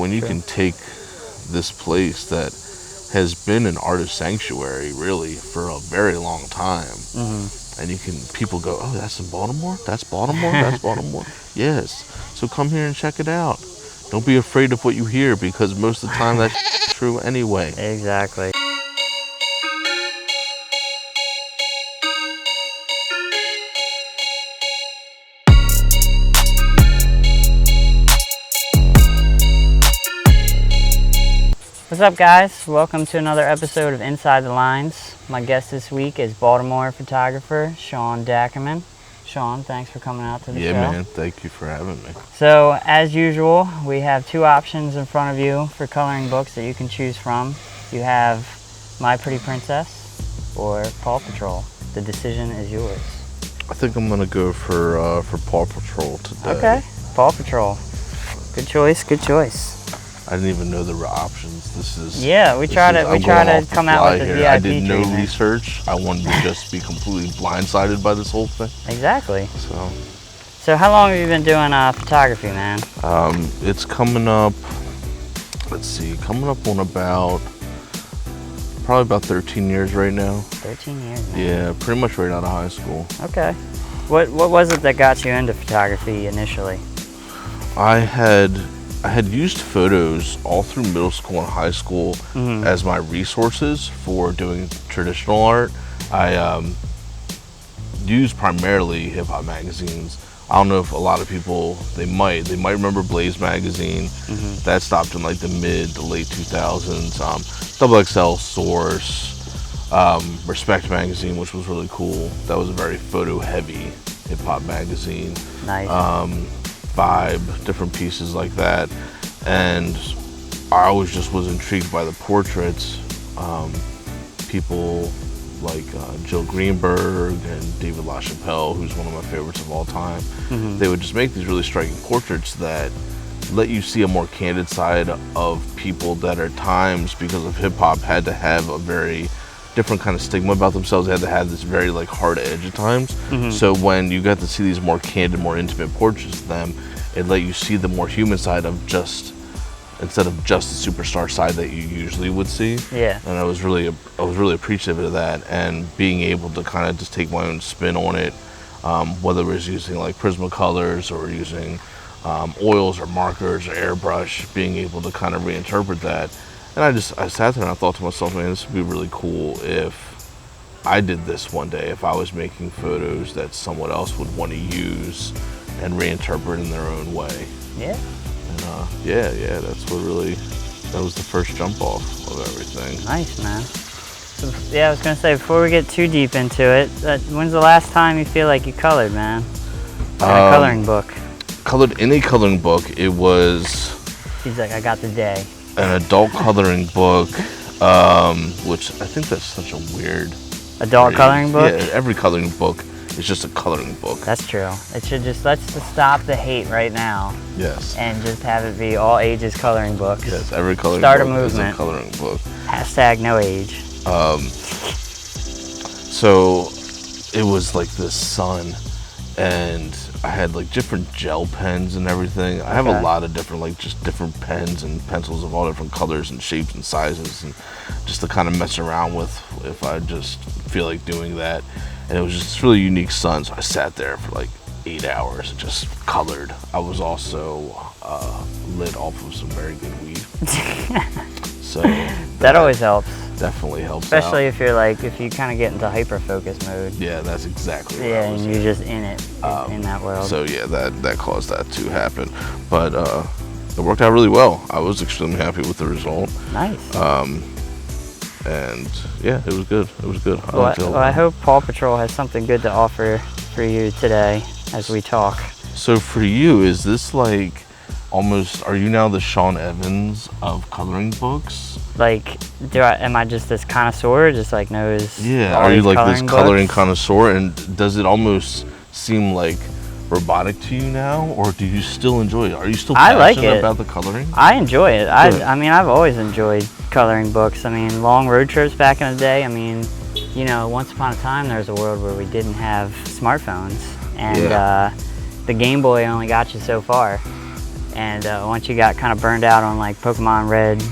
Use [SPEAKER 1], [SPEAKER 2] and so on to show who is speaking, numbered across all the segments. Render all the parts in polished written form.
[SPEAKER 1] when you can take this place that has been an artist sanctuary really for a very long time, and people go, oh, that's in Baltimore? That's Baltimore? That's Baltimore? Yes. So come here and check it out. Don't be afraid of what you hear, because most of the time that's true anyway.
[SPEAKER 2] Exactly. What's up, guys? Welcome to another episode of Inside the Lines. My guest this week is Baltimore photographer Sean Dackerman. Sean, thanks for coming out to the show.
[SPEAKER 1] Yeah, man. Thank you for having me.
[SPEAKER 2] So, as usual, we have two options in front of you for coloring books that you can choose from. You have My Pretty Princess or Paw Patrol. The decision is yours.
[SPEAKER 1] I think I'm gonna go for Paw Patrol today.
[SPEAKER 2] Okay, Paw Patrol. Good choice. Good choice.
[SPEAKER 1] I didn't even know there were options.
[SPEAKER 2] We try to come out with the VIP
[SPEAKER 1] I did no
[SPEAKER 2] treatment.
[SPEAKER 1] research. I wanted to just be completely blindsided by this whole thing.
[SPEAKER 2] Exactly.
[SPEAKER 1] So
[SPEAKER 2] how long have you been doing photography, man?
[SPEAKER 1] It's coming up. Coming up on probably about 13 years right now.
[SPEAKER 2] 13 years, man.
[SPEAKER 1] Yeah, pretty much right out of high school.
[SPEAKER 2] Okay. What was it that got you into photography initially?
[SPEAKER 1] I had used photos all through middle school and high school as my resources for doing traditional art. I used primarily hip-hop magazines. I don't know if a lot of people, they might remember Blaze magazine. That stopped in like the mid to late 2000s. XXL Source, Respect magazine, which was really cool. That was a very photo-heavy hip-hop magazine.
[SPEAKER 2] Nice.
[SPEAKER 1] Vibe, different pieces like that, and I always just was intrigued by the portraits. People like Jill Greenberg and David LaChapelle, who's one of my favorites of all time. They would just make these really striking portraits that let you see a more candid side of people that at times, because of hip-hop, had to have a very different kind of stigma about themselves. They had to have this very like hard edge at times. So when you got to see these more candid, more intimate portraits of them, it let you see the more human side of instead of just the superstar side that you usually would see.
[SPEAKER 2] Yeah.
[SPEAKER 1] And I was really appreciative of that, and being able to kind of just take my own spin on it, whether it was using like Prismacolors or using oils or markers or airbrush, being able to kind of reinterpret that. And I sat there and I thought to myself, man, this would be really cool if I did this one day, if I was making photos that someone else would want to use and reinterpret in their own way.
[SPEAKER 2] Yeah.
[SPEAKER 1] And that was the first jump off of everything.
[SPEAKER 2] Nice, man. So, I was gonna say, before we get too deep into it, when's the last time you feel like you colored, man? In a coloring book.
[SPEAKER 1] Colored in a coloring book, it was...
[SPEAKER 2] He's like, I got the day.
[SPEAKER 1] An adult coloring book, which I think that's such a weird...
[SPEAKER 2] Adult coloring book?
[SPEAKER 1] Yeah, every coloring book is just a coloring book.
[SPEAKER 2] That's true. It should let's just stop the hate right now.
[SPEAKER 1] Yes.
[SPEAKER 2] And just have it be all ages coloring books.
[SPEAKER 1] Yes, every coloring
[SPEAKER 2] book
[SPEAKER 1] is a coloring book.
[SPEAKER 2] Hashtag no age.
[SPEAKER 1] So it was like this sun, and I had like different gel pens and everything. I have a lot of different, like just different pens and pencils of all different colors and shapes and sizes, and just to kind of mess around with if I just feel like doing that. And it was just this really unique sun, so I sat there for like 8 hours and just colored. I was also lit off of some very good weed. So
[SPEAKER 2] that always helps.
[SPEAKER 1] Definitely helps
[SPEAKER 2] Especially
[SPEAKER 1] out.
[SPEAKER 2] if you kind of get into hyper-focus mode.
[SPEAKER 1] Yeah, that's exactly what
[SPEAKER 2] and you're just in it, in that world.
[SPEAKER 1] So yeah, that caused that to happen. But it worked out really well. I was extremely happy with the result.
[SPEAKER 2] Nice.
[SPEAKER 1] And yeah, it was good. It was good.
[SPEAKER 2] I hope Paw Patrol has something good to offer for you today as we talk.
[SPEAKER 1] So for you, is this like almost, are you now the Sean Evans of coloring books?
[SPEAKER 2] Like, am I just this connoisseur, just like knows?
[SPEAKER 1] Yeah, are you like this coloring connoisseur, and does it almost seem like robotic to you now, or do you still enjoy it? Are you still passionate about the coloring?
[SPEAKER 2] I enjoy it. I mean, I've always enjoyed coloring books. I mean, long road trips back in the day. I mean, you know, once upon a time there was a world where we didn't have smartphones, and the Game Boy only got you so far. And once you got kind of burned out on like Pokemon Red,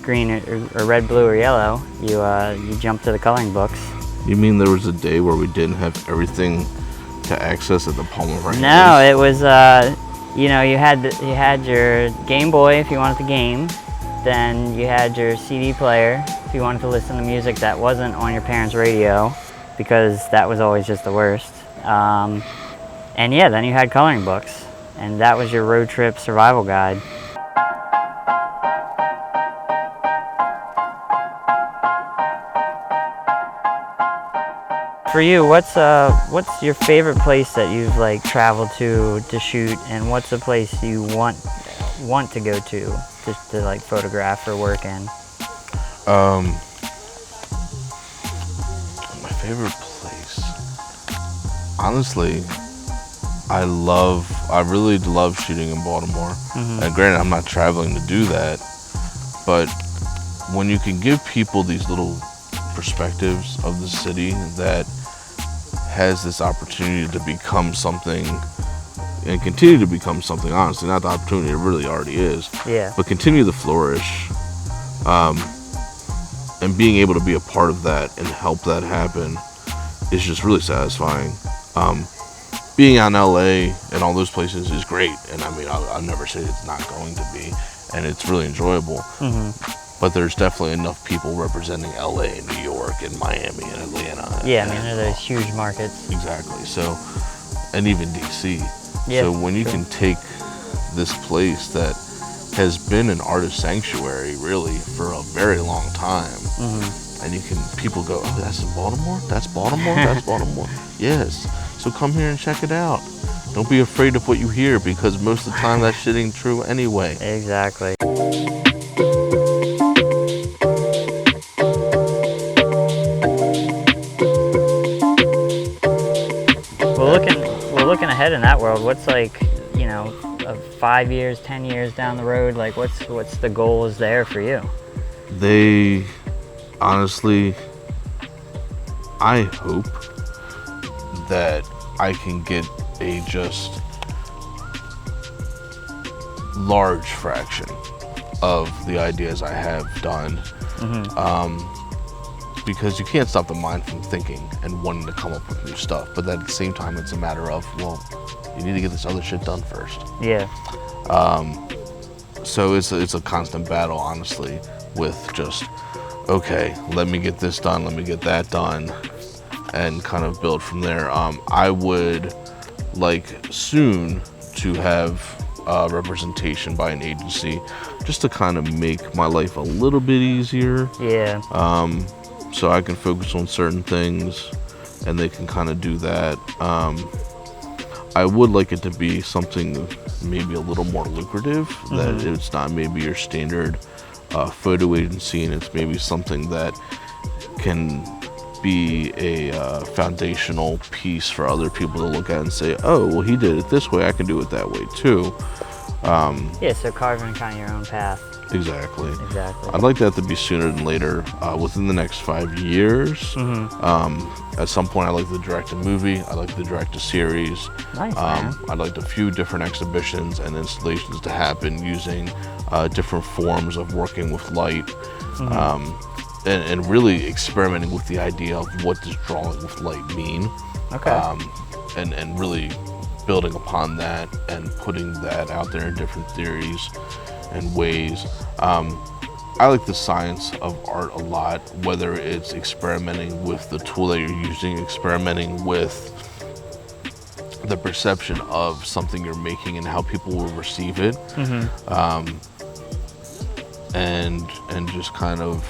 [SPEAKER 2] Green, or Red, Blue, or Yellow, you jumped to the coloring books.
[SPEAKER 1] You mean there was a day where we didn't have everything to access at the palm of our hands?
[SPEAKER 2] No, it was you had your Game Boy if you wanted the game, then you had your CD player if you wanted to listen to music that wasn't on your parents' radio, because that was always just the worst. And yeah, then you had coloring books, and that was your road trip survival guide. For you, what's your favorite place that you've like traveled to shoot, and what's a place you want to go to just to like photograph or work in?
[SPEAKER 1] My favorite place, honestly, I really love shooting in Baltimore. And granted, I'm not traveling to do that, but when you can give people these little perspectives of the city that has this opportunity to become something and continue to become something, honestly, not the opportunity, it really already is, but continue to flourish, and being able to be a part of that and help that happen is just really satisfying. Being out in LA and all those places is great, and I mean, I'll never say it's not going to be, and it's really enjoyable. But there's definitely enough people representing LA and New York and Miami and Atlanta.
[SPEAKER 2] Yeah, I mean, they're those huge markets.
[SPEAKER 1] Exactly. So, and even DC.
[SPEAKER 2] Yeah,
[SPEAKER 1] so when you can take this place that has been an artist sanctuary really for a very long time, and people go, oh, that's in Baltimore? That's Baltimore? That's Baltimore? Yes. So come here and check it out. Don't be afraid of what you hear, because most of the time that shit ain't true anyway.
[SPEAKER 2] Exactly. We're looking ahead in that world. What's like, 5 years, 10 years down the road, like what's the goals there for you?
[SPEAKER 1] They, honestly, I hope that I can get a just large fraction of the ideas I have done. Because you can't stop the mind from thinking and wanting to come up with new stuff, but at the same time it's a matter of, well, you need to get this other shit done first.
[SPEAKER 2] Yeah.
[SPEAKER 1] So it's a constant battle, honestly, with just, okay, let me get this done, let me get that done, and kind of build from there. I would like soon to have representation by an agency, just to kind of make my life a little bit easier.
[SPEAKER 2] Yeah.
[SPEAKER 1] So I can focus on certain things and they can kind of do that. I would like it to be something maybe a little more lucrative, that it's not maybe your standard photo agency, and it's maybe something that can be a foundational piece for other people to look at and say, oh, well, he did it this way, I can do it that way too.
[SPEAKER 2] Yeah, so carving kind of your own path.
[SPEAKER 1] Exactly.
[SPEAKER 2] Exactly.
[SPEAKER 1] I'd like that to be sooner than later, within the next 5 years. At some point, I'd like to direct a movie. I'd like to direct a series.
[SPEAKER 2] Nice, man.
[SPEAKER 1] I'd like a few different exhibitions and installations to happen using different forms of working with light, and really experimenting with the idea of what does drawing with light mean.
[SPEAKER 2] Okay.
[SPEAKER 1] And really building upon that and putting that out there in different theories and ways. I like the science of art a lot, whether it's experimenting with the tool that you're using, experimenting with the perception of something you're making and how people will receive it, and just kind of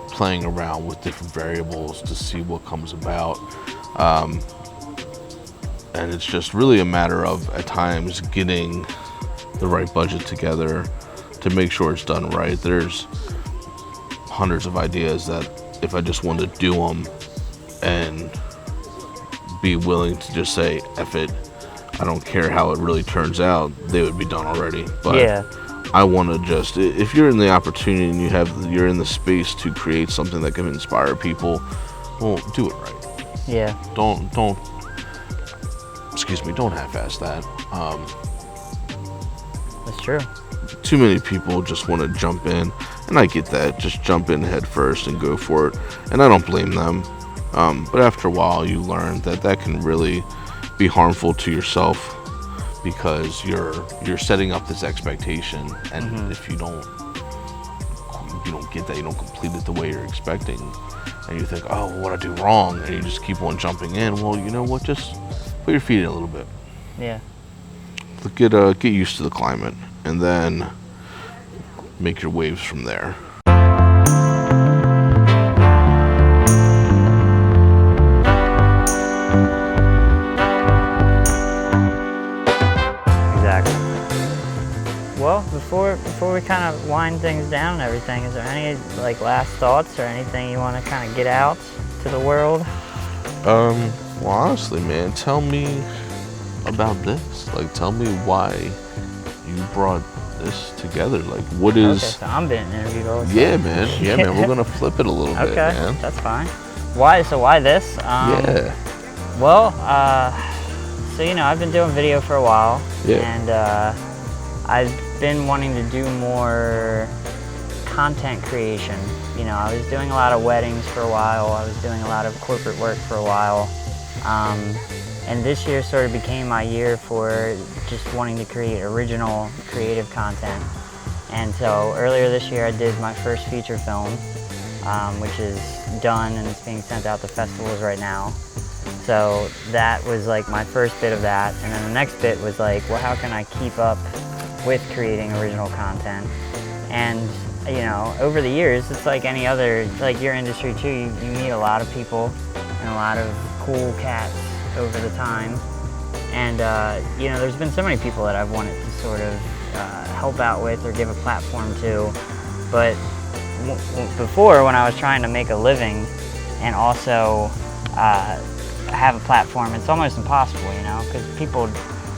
[SPEAKER 1] playing around with different variables to see what comes about. And it's just really a matter of, at times, getting the right budget together to make sure it's done right. There's hundreds of ideas that if I just wanted to do them and be willing to just say, F it, I don't care how it really turns out, they would be done already. But
[SPEAKER 2] yeah.
[SPEAKER 1] I want to just, if you're in the opportunity and you're in the space to create something that can inspire people, well, do it right.
[SPEAKER 2] Yeah.
[SPEAKER 1] Don't half-ass that.
[SPEAKER 2] That's true.
[SPEAKER 1] Too many people just want to jump in, and I get that. Just jump in head first and go for it, and I don't blame them. But after a while, you learn that can really be harmful to yourself, because you're setting up this expectation, and if you don't get that, you don't complete it the way you're expecting, and you think, oh, what I do wrong, and you just keep on jumping in. Well, you know what? Just put your feet in a little bit.
[SPEAKER 2] Yeah.
[SPEAKER 1] Get used to the climate, and then make your waves from there.
[SPEAKER 2] Well, before we kind of wind things down and everything, is there any like last thoughts or anything you want to kind of get out to the world?
[SPEAKER 1] Well, honestly, man, tell me about this. Like, tell me why you brought this together. Like, what is?
[SPEAKER 2] Okay, so I'm being interviewed all the time.
[SPEAKER 1] Yeah, man. Yeah, man. We're gonna flip it a little bit, man.
[SPEAKER 2] Okay, that's fine. Why? So why this?
[SPEAKER 1] Yeah.
[SPEAKER 2] Well, so I've been doing video for a while, and I've been wanting to do more content creation. I was doing a lot of weddings for a while. I was doing a lot of corporate work for a while. And this year sort of became my year for just wanting to create original, creative content. And so earlier this year I did my first feature film, which is done and it's being sent out to festivals right now. So that was like my first bit of that. And then the next bit was like, well, how can I keep up with creating original content? And over the years, it's like any other, like your industry too, you meet a lot of people and a lot of cool cats over the time. And there's been so many people that I've wanted to sort of help out with or give a platform to. But before, when I was trying to make a living and also have a platform, it's almost impossible, because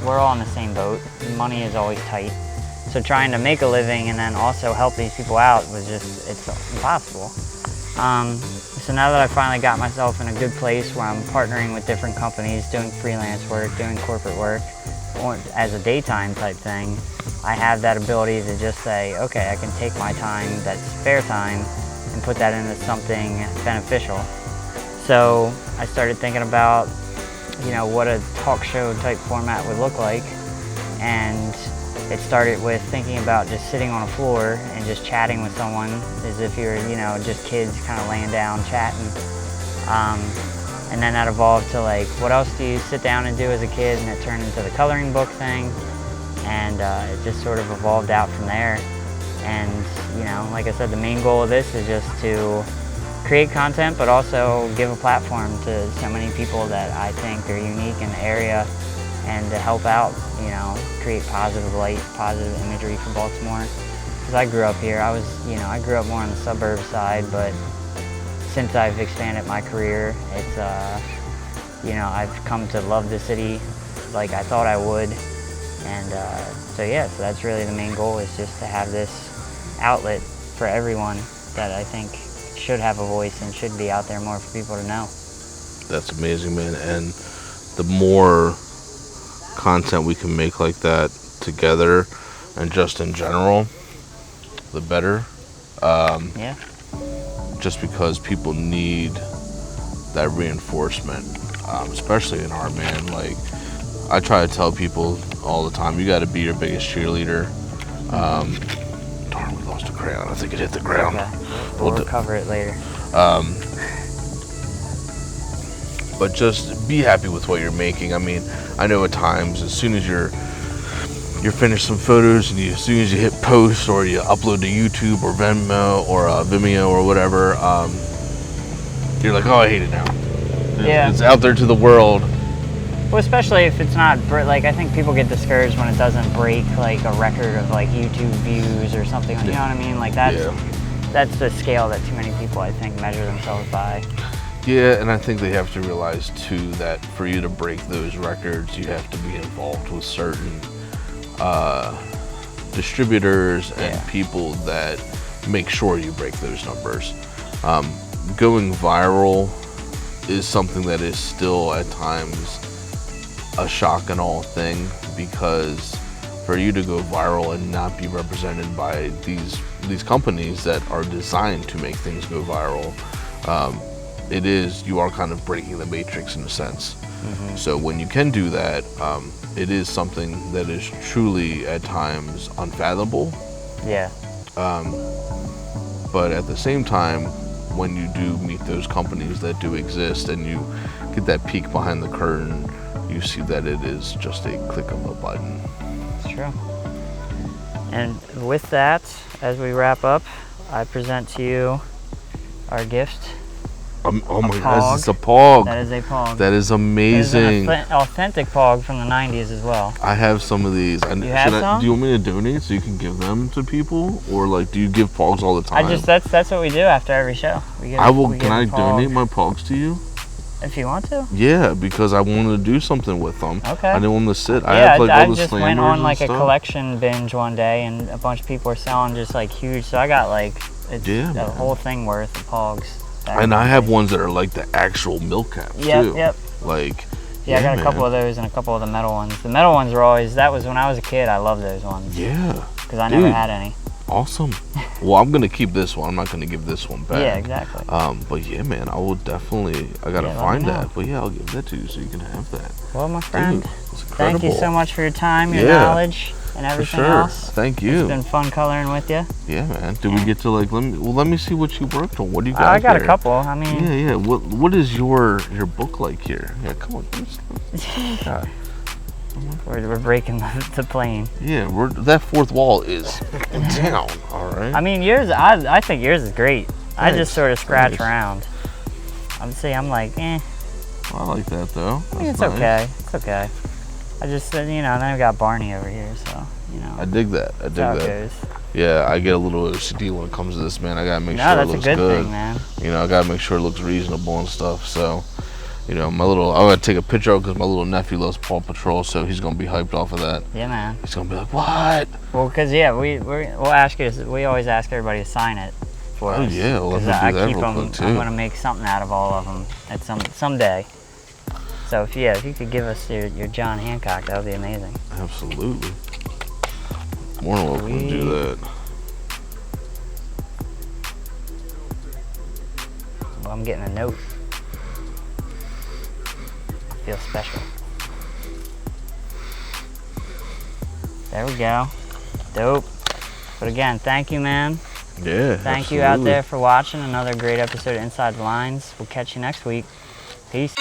[SPEAKER 2] we're all in the same boat. Money is always tight. So trying to make a living and then also help these people out it's impossible. So now that I finally got myself in a good place where I'm partnering with different companies, doing freelance work, doing corporate work, or as a daytime type thing, I have that ability to just say, okay, I can take my time, that's spare time, and put that into something beneficial. So I started thinking about, what a talk show type format would look like, and it started with thinking about just sitting on a floor and just chatting with someone as if you're, just kids kind of laying down chatting. And then that evolved to like, what else do you sit down and do as a kid? And it turned into the coloring book thing. And it just sort of evolved out from there. And, like I said, the main goal of this is just to create content, but also give a platform to so many people that I think are unique in the area, and to help out, create positive light, positive imagery for Baltimore. Because I grew up here, I grew up more on the suburb side, but since I've expanded my career, it's, I've come to love the city like I thought I would. And so that's really the main goal, is just to have this outlet for everyone that I think should have a voice and should be out there more for people to know.
[SPEAKER 1] That's amazing, man. And the more content we can make like that together and just in general, the better. Just because people need that reinforcement, especially in art, man. Like, I try to tell people all the time, you got to be your biggest cheerleader. Darn, we lost a crayon. I think it hit the ground.
[SPEAKER 2] Okay. We'll recover it later.
[SPEAKER 1] But just be happy with what you're making. I mean, I know at times, as soon as you're finished some photos, and as soon as you hit post or you upload to YouTube or Vimeo or whatever, you're like, oh, I hate it now. It's out there to the world.
[SPEAKER 2] Well, especially if it's not, like, I think people get discouraged when it doesn't break like a record of like YouTube views or something. You know what I mean? Like that's the scale that too many people, I think, measure themselves by.
[SPEAKER 1] Yeah, and I think they have to realize too that for you to break those records, you have to be involved with certain distributors and people that make sure you break those numbers. Going viral is something that is still at times a shock and awe thing, because for you to go viral and not be represented by these companies that are designed to make things go viral, you are kind of breaking the matrix in a sense. So when you can do that, it is something that is truly at times unfathomable.
[SPEAKER 2] Yeah.
[SPEAKER 1] But at the same time, when you do meet those companies that do exist and you get that peek behind the curtain, you see that it is just a click of a button.
[SPEAKER 2] It's true. And with that, as we wrap up, I present to you our gift.
[SPEAKER 1] Oh my gosh, it's a Pog.
[SPEAKER 2] That is a Pog.
[SPEAKER 1] That is amazing.
[SPEAKER 2] It is an authentic Pog from the 90s as well.
[SPEAKER 1] I have some of these.
[SPEAKER 2] You have some?
[SPEAKER 1] Do you want me to donate so you can give them to people? Or like, do you give Pogs all the time?
[SPEAKER 2] That's what we do after every show.
[SPEAKER 1] Can I donate my Pogs to you?
[SPEAKER 2] If you want to.
[SPEAKER 1] Yeah, because I wanted to do something with them.
[SPEAKER 2] Okay.
[SPEAKER 1] I didn't want them to sit.
[SPEAKER 2] Yeah,
[SPEAKER 1] I have like all the
[SPEAKER 2] just went on like a collection binge one day, and a bunch of people were selling just like huge. So I got like a whole thing worth of Pogs.
[SPEAKER 1] And I have ones that are like the actual milk caps too.
[SPEAKER 2] Yep.
[SPEAKER 1] Like.
[SPEAKER 2] Yeah, I got a couple of those and a couple of the metal ones. The metal ones were always. That was when I was a kid. I loved those ones.
[SPEAKER 1] Yeah.
[SPEAKER 2] Because I never had any.
[SPEAKER 1] Awesome. Well, I'm gonna keep this one. I'm not gonna give this one back.
[SPEAKER 2] Yeah, exactly.
[SPEAKER 1] But yeah, man, I will definitely. I gotta find that. But yeah, I'll give that to you so you can have that.
[SPEAKER 2] Well, my friend,
[SPEAKER 1] Dude,
[SPEAKER 2] thank you so much for your time, your knowledge, and everything else.
[SPEAKER 1] Thank you.
[SPEAKER 2] It's been fun coloring with you.
[SPEAKER 1] Yeah, man. Did we get to like? Let me see what you worked on. What do you got?
[SPEAKER 2] I got
[SPEAKER 1] here?
[SPEAKER 2] a couple. I mean.
[SPEAKER 1] Yeah. What is your book like here? Yeah, come on. God.
[SPEAKER 2] We're breaking the plane.
[SPEAKER 1] Yeah, that fourth wall is down. All right.
[SPEAKER 2] I mean, yours. I think yours is great. Thanks. I just sort of scratch around. I'm like, eh.
[SPEAKER 1] Well, I like that though.
[SPEAKER 2] I mean, it's nice. Okay. It's okay. I just then I got Barney over here, so
[SPEAKER 1] I dig that. I dig that.
[SPEAKER 2] Goes.
[SPEAKER 1] Yeah, I get a little OCD when it comes to this, man. I gotta make sure it looks good.
[SPEAKER 2] No, that's a good thing, man.
[SPEAKER 1] I gotta make sure it looks reasonable and stuff. So. I'm gonna take a picture of it because my little nephew loves Paw Patrol, so he's gonna be hyped off of that.
[SPEAKER 2] Yeah, man.
[SPEAKER 1] He's gonna be like, what?
[SPEAKER 2] Well, because we'll ask you. We always ask everybody to sign it for us.
[SPEAKER 1] Oh yeah, we'll have to do that real quick too.
[SPEAKER 2] I'm gonna make something out of all of them at someday. So if you could give us your John Hancock, that would be amazing.
[SPEAKER 1] Absolutely. More than welcome to do that.
[SPEAKER 2] Well, I'm getting a note. Feels special. There we go. Dope. But again, thank you, man.
[SPEAKER 1] Yeah.
[SPEAKER 2] Thank you out there for watching another great episode of Inside the Lines. We'll catch you next week. Peace.